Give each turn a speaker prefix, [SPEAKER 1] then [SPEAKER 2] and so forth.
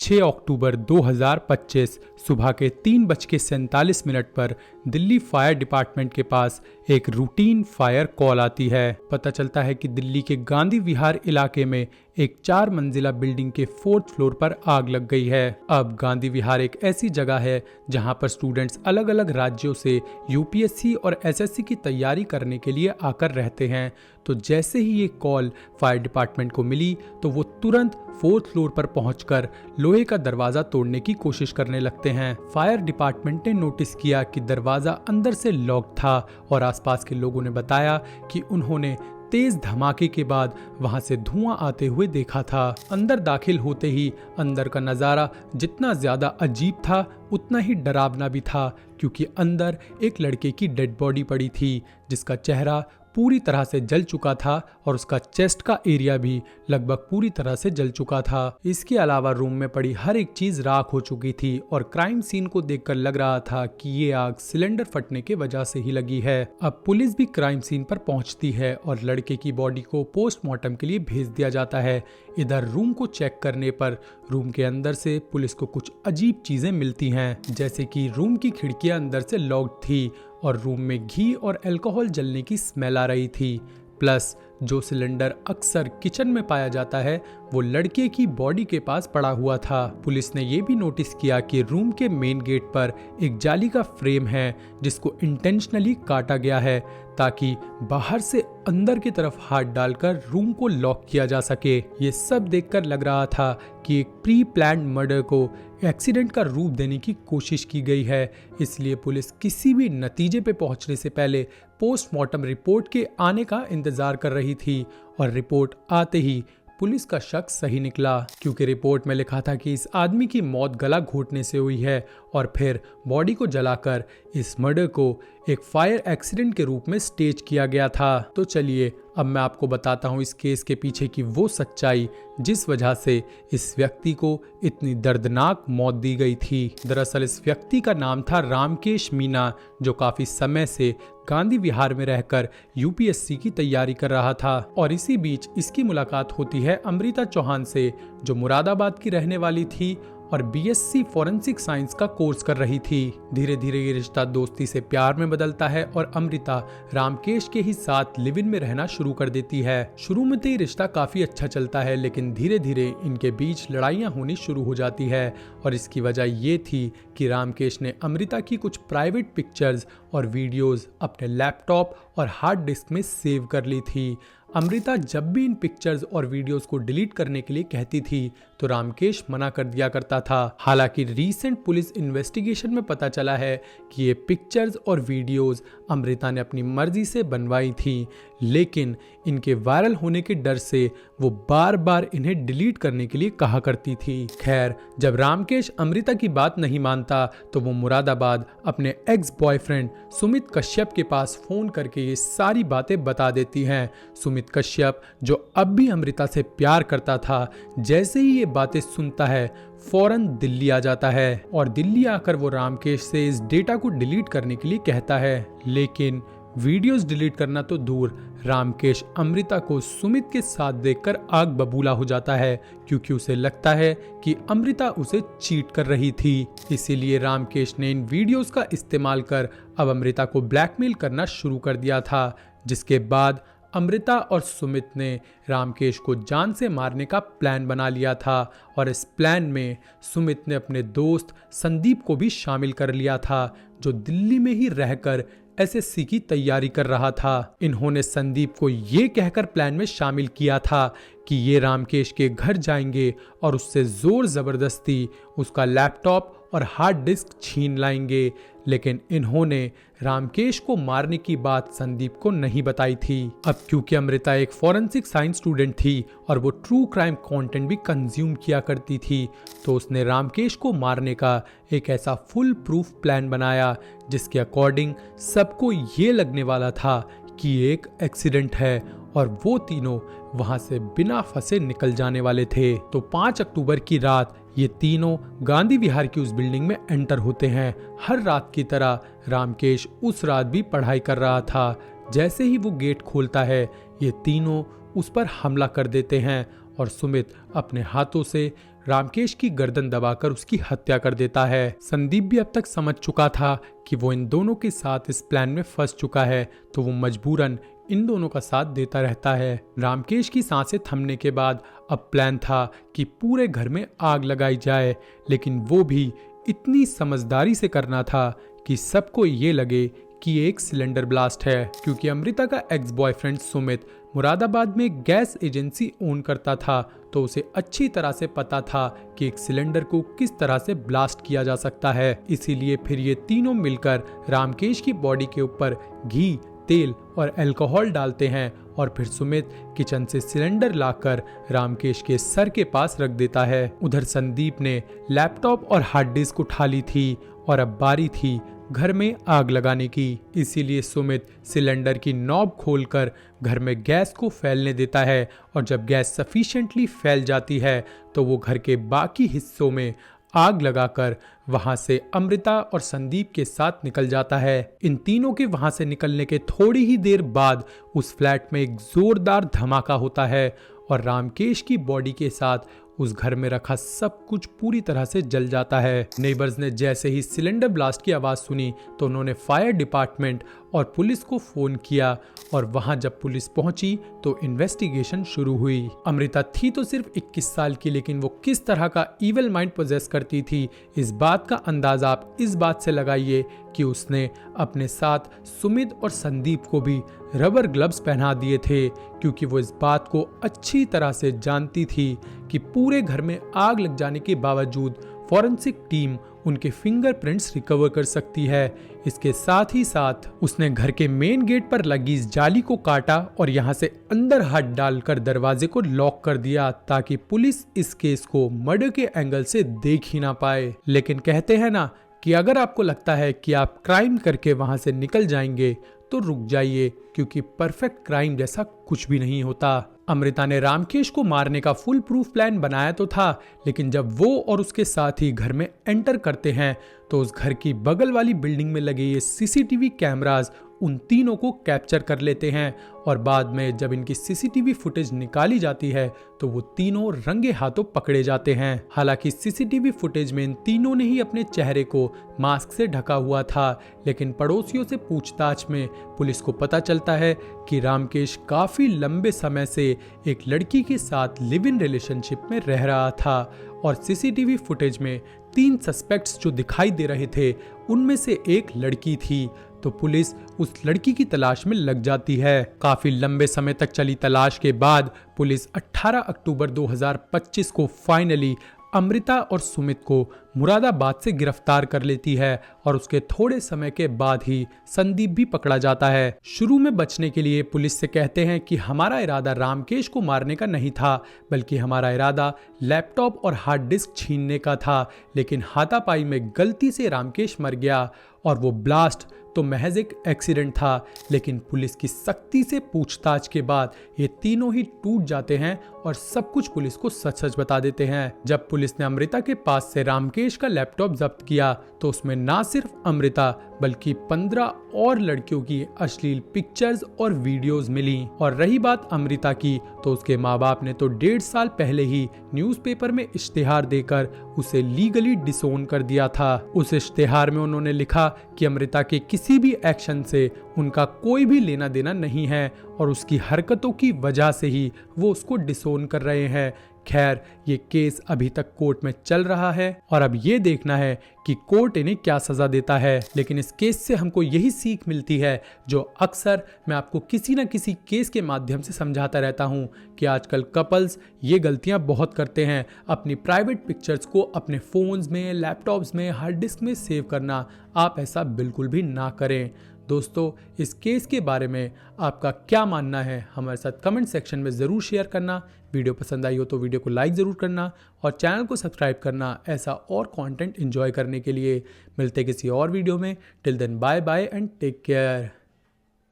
[SPEAKER 1] 6 अक्टूबर 2025 सुबह के 3:47 पर दिल्ली फायर डिपार्टमेंट के पास एक रूटीन फायर कॉल आती है। पता चलता है कि दिल्ली के गांधी विहार इलाके में एक 4 मंजिला बिल्डिंग के 4th फ्लोर पर आग लग गई है। अब गांधी विहार एक ऐसी जगह है जहां पर स्टूडेंट्स अलग अलग राज्यों से यूपीएससी और एसएससी की तैयारी करने के लिए आकर रहते हैं। तो जैसे ही ये कॉल फायर डिपार्टमेंट को मिली तो वो तुरंत 4th फ्लोर पर पहुंचकर लोहे का दरवाजा तोड़ने की कोशिश करने लगते हैं। फायर डिपार्टमेंट ने नोटिस किया कि दरवाजा अंदर से लॉक था और आसपास के लोगों ने बताया कि उन्होंने तेज धमाके के बाद वहां से धुआं आते हुए देखा था। अंदर दाखिल होते ही अंदर का नजारा जितना ज्यादा अजीब था उतना ही डरावना भी था, क्योंकि अंदर एक लड़के की डेड बॉडी पड़ी थी जिसका चेहरा पूरी तरह से जल चुका था और उसका चेस्ट का एरिया भी लगभग पूरी तरह से जल चुका था। इसके अलावा रूम में पड़ी हर एक चीज राख हो चुकी थी और क्राइम सीन को देखकर लग रहा था कि ये आग सिलेंडर फटने के वजह से ही लगी है। अब पुलिस भी क्राइम सीन पर पहुंचती है और लड़के की बॉडी को पोस्टमार्टम के लिए भेज दिया जाता है। इधर रूम को चेक करने पर रूम के अंदर से पुलिस को कुछ अजीब चीजें मिलती हैं, जैसे कि रूम की खिड़कियां अंदर से लॉक्ड थी और रूम में घी और अल्कोहल जलने की स्मेल आ रही थी। प्लस जो सिलेंडर अक्सर किचन में पाया जाता है वो लड़के की बॉडी के पास पड़ा हुआ था। पुलिस ने ये भी नोटिस किया कि रूम के मेन गेट पर एक जाली का फ्रेम है जिसको इंटेंशनली काटा गया है ताकि बाहर से अंदर की तरफ हाथ डालकर रूम को लॉक किया जा सके। ये सब देखकर लग रहा था कि एक प्री प्लान्ड मर्डर को एक्सीडेंट का रूप देने की कोशिश की गई है। इसलिए पुलिस किसी भी नतीजे पे पहुंचने से पहले पोस्टमार्टम रिपोर्ट के आने का इंतजार कर रही थी और रिपोर्ट आते ही पुलिस का शक सही निकला, क्योंकि रिपोर्ट में लिखा था कि इस आदमी की मौत गला घोटने से हुई है और फिर बॉडी को जलाकर इस मर्डर को एक फायर एक्सीडेंट के रूप में स्टेज किया गया था। तो चलिए अब मैं आपको बताता हूँ इस केस के पीछे की वो सच्चाई जिस वजह से इस व्यक्ति को इतनी दर्दनाक मौत दी गई थी। दरअसल इस व्यक्ति का नाम था रामकेश मीना, जो काफी समय से गांधी विहार में रहकर यूपीएससी की तैयारी कर रहा था। और इसी बीच इसकी मुलाकात होती है अमृता चौहान से, जो मुरादाबाद की रहने वाली थी और बीएससी फॉरेंसिक साइंस का कोर्स कर रही थी। धीरे धीरे ये रिश्ता दोस्ती से प्यार में बदलता है और अमृता रामकेश के ही साथ लिव इन में रहना शुरू कर देती है। शुरू में तो ये रिश्ता काफी अच्छा चलता है, लेकिन धीरे धीरे इनके बीच लड़ाइयां होनी शुरू हो जाती है और इसकी वजह ये थी कि रामकेश ने अमृता की कुछ प्राइवेट पिक्चर्स और वीडियोस अपने लैपटॉप और हार्ड डिस्क में सेव कर ली थी। अमृता जब भी इन पिक्चर्स और वीडियोस को डिलीट करने के लिए कहती थी तो रामकेश मना कर दिया करता था। हालांकि रीसेंट पुलिस इन्वेस्टिगेशन में पता चला है कि ये पिक्चर्स और वीडियोस अमृता ने अपनी मर्जी से बनवाई थी, लेकिन इनके वायरल होने के डर से वो बार बार इन्हें डिलीट करने के लिए कहा करती थी। खैर, जब रामकेश अमृता की बात नहीं मानता तो वो मुरादाबाद अपने एक्स बॉयफ्रेंड सुमित कश्यप के पास फोन करके ये सारी बातें बता देती हैं। सुमित कश्यप, जो अब भी अमृता से प्यार करता था, जैसे ही ये बातें सुनता है फौरन दिल्ली आ जाता है और दिल्ली आकर वो रामकेश से इस डेटा को डिलीट करने के लिए कहता है। लेकिन वीडियोस डिलीट करना तो दूर, रामकेश अमृता को सुमित के साथ देखकर आग बबूला हो जाता है, क्योंकि उसे लगता है कि अमृता उसे चीट कर रही थी। इसीलिए रामकेश ने इन वीडियोस का इस्तेमाल कर अब अमृता को ब्लैकमेल करना शुरू कर दिया था, जिसके बाद अमृता और सुमित ने रामकेश को जान से मारने का प्लान बना लिया था और इस प्लान में सुमित ने अपने दोस्त संदीप को भी शामिल कर लिया था, जो दिल्ली में ही रहकर एसएससी की तैयारी कर रहा था। इन्होंने संदीप को ये कहकर प्लान में शामिल किया था कि ये रामकेश के घर जाएंगे और उससे जोर जबरदस्ती उसका लैपटॉप और हार्ड डिस्क छीन लाएंगे, लेकिन इन्होंने रामकेश को मारने की बात संदीप को नहीं बताई थी। अब क्योंकि अमृता एक फॉरेंसिक साइंस स्टूडेंट थी और वो ट्रू क्राइम कंटेंट भी कंज्यूम किया करती थी, तो उसने रामकेश को मारने का एक ऐसा फुल प्रूफ प्लान बनाया जिसके अकॉर्डिंग सबको ये लगने वाला था कि एक एक्सीडेंट है और वो तीनों वहां से बिना फंसे निकल जाने वाले थे। तो 5 अक्टूबर की रात ये तीनों गांधी विहार की उस बिल्डिंग में एंटर होते हैं। हर रात की तरह रामकेश उस रात भी पढ़ाई कर रहा था। जैसे ही वो गेट खोलता है ये तीनों उस पर हमला कर देते हैं और सुमित अपने हाथों से रामकेश की गर्दन दबाकर उसकी हत्या कर देता है। संदीप भी अब तक समझ चुका था कि वो इन दोनों के साथ इस प्लान में फंस चुका है, तो वो मजबूरन इन दोनों का साथ देता रहता है। रामकेश की सांसें थमने के बाद अब प्लान था कि पूरे घर में आग लगाई जाए, लेकिन वो भी इतनी समझदारी से करना था कि सबको ये लगे कि एक सिलेंडर ब्लास्ट है, क्योंकि अमृता का एक्स बॉयफ्रेंड सुमित मुरादाबाद में गैस एजेंसी ओन करता था, तो उसे अच्छी तरह से पता था कि एक सिलेंडर को किस तरह से ब्लास्ट किया जा सकता है। इसीलिए फिर ये तीनों मिलकर रामकेश की बॉडी के ऊपर घी, तेल और अल्कोहल डालते हैं और फिर सुमित किचन से सिलेंडर लाकर रामकेश के सर के पास रख देता है। उधर संदीप ने लैपटॉप और हार्ड डिस्क उठा ली थी और अब बारी थी घर में आग लगाने की। इसीलिए सुमित सिलेंडर की नॉब खोलकर घर में गैस को फैलने देता है और जब गैस सफिशिएंटली फैल जाती है तो वो घर के बाकी हिस्सों में आग लगाकर वहां से अमृता और संदीप के साथ निकल जाता है। इन तीनों के वहां से निकलने के थोड़ी ही देर बाद उस फ्लैट में एक जोरदार धमाका होता है और रामकेश की बॉडी के साथ उस घर में रखा सब कुछ पूरी तरह से जल जाता है। नेबर्स ने जैसे ही सिलेंडर ब्लास्ट की आवाज सुनी तो उन्होंने फायर डिपार्टमेंट और पुलिस को फोन किया और वहां जब पुलिस पहुंची तो इन्वेस्टिगेशन शुरू हुई। अमृता थी तो सिर्फ 21 साल की, लेकिन वो किस तरह का इविल माइंड पोजेस करती थी, इस बात का अंदाजा आप इस बात से लगाइए कि उसने अपने साथ सुमित और संदीप को भी रबर ग्लव्स पहना दिए थे, क्योंकि वो इस बात को अच्छी तरह से जानती थी कि पूरे घर में आग लग जाने के बावजूद फॉरेंसिक टीम उनके फिंगरप्रिंट्स रिकवर कर सकती है। इसके साथ ही साथ उसने घर के मेन गेट पर लगी इस जाली को काटा और यहाँ से अंदर हाथ डालकर दरवाजे को लॉक कर दिया ताकि पुलिस इस केस को मर्डर के एंगल से देख ही ना पाए। लेकिन कहते हैं ना कि अगर आपको लगता है कि आप क्राइम करके वहां से निकल जाएंगे तो रुक जाइए, क्योंकि परफेक्ट क्राइम जैसा कुछ भी नहीं होता। अमृता ने रामकेश को मारने का फुल प्रूफ प्लान बनाया तो था, लेकिन जब वो और उसके साथी घर में एंटर करते हैं तो उस घर की बगल वाली बिल्डिंग में लगे ये सीसीटीवी कैमरास उन तीनों को कैप्चर कर लेते हैं और बाद में जब इनकी सीसीटीवी फुटेज निकाली जाती है तो वो तीनों रंगे हाथों पकड़े जाते हैं। हालांकि सीसीटीवी फुटेज में इन तीनों ने ही अपने चेहरे को मास्क से ढका हुआ था, लेकिन पड़ोसियों से पूछताछ में पुलिस को पता चलता है कि रामकेश काफी लंबे समय से एक लड़की के साथ लिव इन रिलेशनशिप में रह रहा था और सीसीटीवी फुटेज में 3 सस्पेक्ट्स जो दिखाई दे रहे थे उनमें से एक लड़की थी, तो पुलिस उस लड़की की तलाश में लग जाती है। काफी लंबे समय तक चली तलाश के बाद पुलिस 18 अक्टूबर 2025 को फाइनली अमृता और सुमित को मुरादाबाद से गिरफ्तार कर लेती है और उसके थोड़े समय के बाद ही संदीप भी पकड़ा जाता है। शुरू में बचने के लिए पुलिस से कहते हैं कि हमारा इरादा रामकेश को मारने का नहीं था, बल्कि हमारा इरादा लैपटॉप और हार्ड डिस्क छीनने का था, लेकिन हाथापाई में गलती से रामकेश मर गया और वो ब्लास्ट तो महज एक एक्सीडेंट था। लेकिन पुलिस की सख्ती से पूछताछ के बाद ये तीनों ही टूट जाते हैं और सब कुछ पुलिस को सच सच बता देते हैं। जब पुलिस ने अमृता के पास से रामकेश का लैपटॉप जब्त किया तो उसमें ना सिर्फ अमृता बल्कि 15 और लड़कियों की अश्लील पिक्चर्स और वीडियोस मिली। और रही बात अमृता की, तो उसके माँ बाप ने तो 1.5 साल पहले ही न्यूज़पेपर में इश्तेहार देकर उसे लीगली डिसोन कर दिया था। उस इश्तेहार में उन्होंने लिखा कि अमृता के किसी भी एक्शन से उनका कोई भी लेना देना नहीं है और उसकी हरकतों की वजह से ही वो उसको डिसोन कर रहे हैं। खैर, ये केस अभी तक कोर्ट में चल रहा है और अब ये देखना है कि कोर्ट इन्हें क्या सजा देता है। लेकिन इस केस से हमको यही सीख मिलती है जो अक्सर मैं आपको किसी न किसी केस के माध्यम से समझाता रहता हूँ कि आजकल कपल्स ये गलतियाँ बहुत करते हैं, अपनी प्राइवेट पिक्चर्स को अपने फोन्स में, लैपटॉप्स में, हार्ड डिस्क में सेव करना। आप ऐसा बिल्कुल भी ना करें। दोस्तों, इस केस के बारे में आपका क्या मानना है हमारे साथ कमेंट सेक्शन में ज़रूर शेयर करना। वीडियो पसंद आई हो तो वीडियो को लाइक ज़रूर करना और चैनल को सब्सक्राइब करना ऐसा और कंटेंट एंजॉय करने के लिए। मिलते किसी और वीडियो में। Till then bye bye and take care.